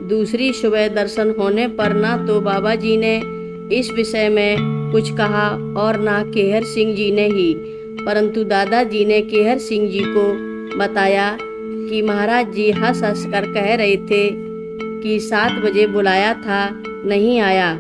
दूसरी सुबह दर्शन होने पर ना तो बाबा जी ने इस विषय में कुछ कहा और ना केहर सिंह जी ने ही, परंतु दादाजी ने केहर सिंह जी को बताया कि महाराज जी हंस हंस कर कह रहे थे कि 7 बजे बुलाया था, नहीं आया।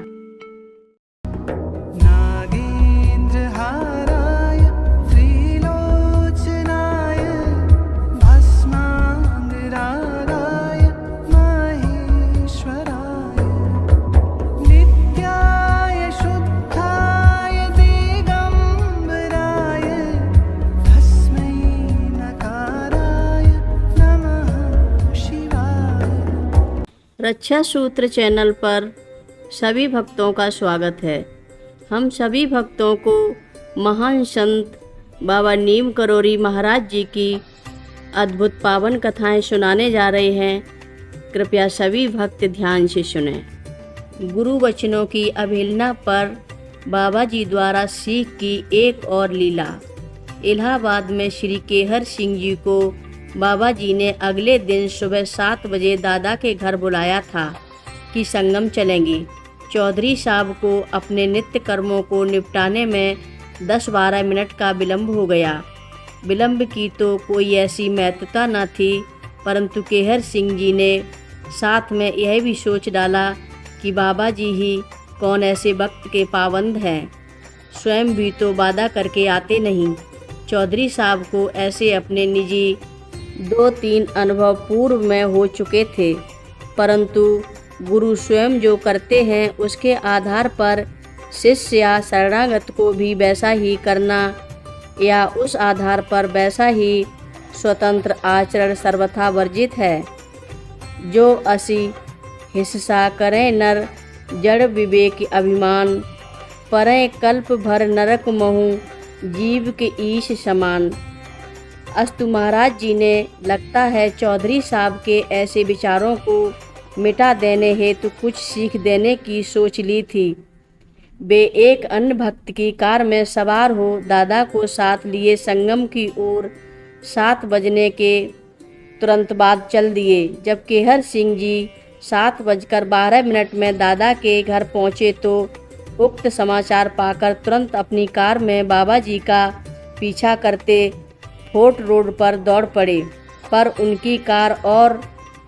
रक्षा सूत्र चैनल पर सभी भक्तों का स्वागत है। हम सभी भक्तों को महान संत बाबा नीम करोरी महाराज जी की अद्भुत पावन कथाएं सुनाने जा रहे हैं। कृपया सभी भक्त ध्यान से सुनें। गुरु वचनों की अवहेलना पर बाबा जी द्वारा सीख की एक और लीला। इलाहाबाद में श्री केहर सिंह जी को बाबा जी ने अगले दिन सुबह 7 बजे दादा के घर बुलाया था कि संगम चलेंगे। चौधरी साहब को अपने नित्य कर्मों को निपटाने में 10-12 मिनट का विलंब हो गया। विलंब की तो कोई ऐसी महत्वता न थी, परंतु केहर सिंह जी ने साथ में यह भी सोच डाला कि बाबा जी ही कौन ऐसे वक्त के पाबंद हैं, स्वयं भी तो वादा करके आते नहीं। चौधरी साहब को ऐसे अपने निजी 2-3 अनुभव पूर्व में हो चुके थे, परंतु गुरु स्वयं जो करते हैं उसके आधार पर शिष्य या शरणागत को भी वैसा ही करना या उस आधार पर वैसा ही स्वतंत्र आचरण सर्वथा वर्जित है। जो असी हिस्सा करें नर जड़ विवेक अभिमान, परें कल्प भर नरक महु जीव के ईश समान। अस्तु महाराज जी ने लगता है चौधरी साहब के ऐसे विचारों को मिटा देने हेतु कुछ सीख देने की सोच ली थी। वे एक अन्य भक्त की कार में सवार हो दादा को साथ लिए संगम की ओर 7 बजने के तुरंत बाद चल दिए। जब केहर सिंह जी 7:12 में दादा के घर पहुँचे तो उक्त समाचार पाकर तुरंत अपनी कार में बाबा जी का पीछा करते फोर्ट रोड पर दौड़ पड़े, पर उनकी कार और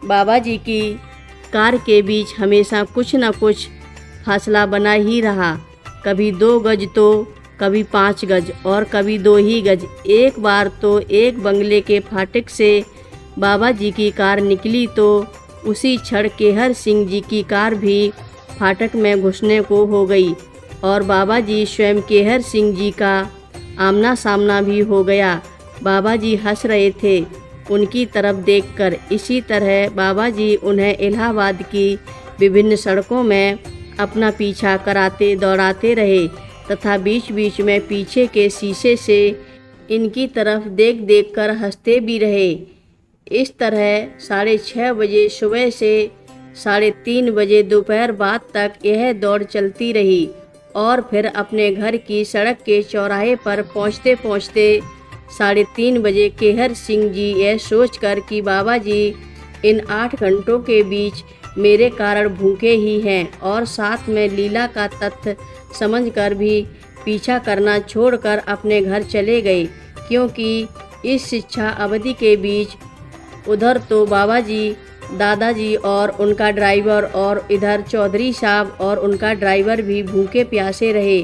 बाबा जी की कार के बीच हमेशा कुछ न कुछ फासला बना ही रहा। कभी 2 गज तो कभी 5 गज और कभी 2 ही गज। एक बार तो एक बंगले के फाटक से बाबा जी की कार निकली तो उसी क्षण केहर सिंह जी की कार भी फाटक में घुसने को हो गई और बाबा जी स्वयं केहर सिंह जी का आमना सामना भी हो गया। बाबा जी हंस रहे थे उनकी तरफ देखकर। इसी तरह बाबा जी उन्हें इलाहाबाद की विभिन्न सड़कों में अपना पीछा कराते दौड़ाते रहे तथा बीच बीच में पीछे के शीशे से इनकी तरफ देख देख कर हंसते भी रहे। इस तरह 6:30 बजे सुबह से 3:30 बजे दोपहर बाद तक यह दौड़ चलती रही और फिर अपने घर की सड़क के चौराहे पर पहुँचते पहुँचते 3:30 बजे केहर सिंह जी यह सोचकर कि बाबा जी इन 8 घंटों के बीच मेरे कारण भूखे ही हैं और साथ में लीला का तथ्य समझकर भी पीछा करना छोड़कर अपने घर चले गए, क्योंकि इस शिक्षा अवधि के बीच उधर तो बाबा जी, दादाजी और उनका ड्राइवर और इधर चौधरी साहब और उनका ड्राइवर भी भूखे प्यासे रहे।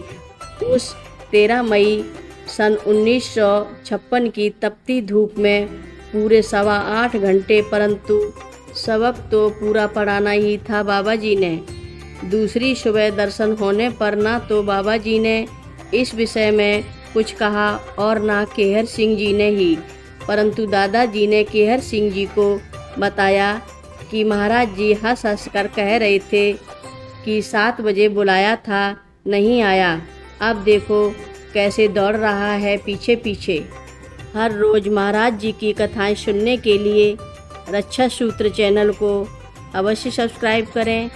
उस 13 मई सन 1956 की तपती धूप में पूरे 8.25 घंटे, परंतु सबक तो पूरा पढ़ाना ही था बाबा जी ने। दूसरी सुबह दर्शन होने पर ना तो बाबा जी ने इस विषय में कुछ कहा और ना केहर सिंह जी ने ही, परंतु दादाजी ने केहर सिंह जी को बताया कि महाराज जी हंस हंस कर कह रहे थे कि 7 बजे बुलाया था, नहीं आया। अब देखो कैसे दौड़ रहा है पीछे पीछे। हर रोज़ महाराज जी की कथाएं सुनने के लिए रक्षा सूत्र चैनल को अवश्य सब्सक्राइब करें,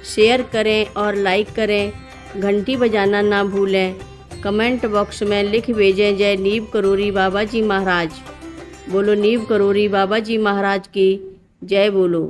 शेयर करें और लाइक करें। घंटी बजाना ना भूलें। कमेंट बॉक्स में लिख भेजें जय नीम करोरी बाबा जी महाराज। बोलो नीम करोरी बाबा जी महाराज की जय बोलो।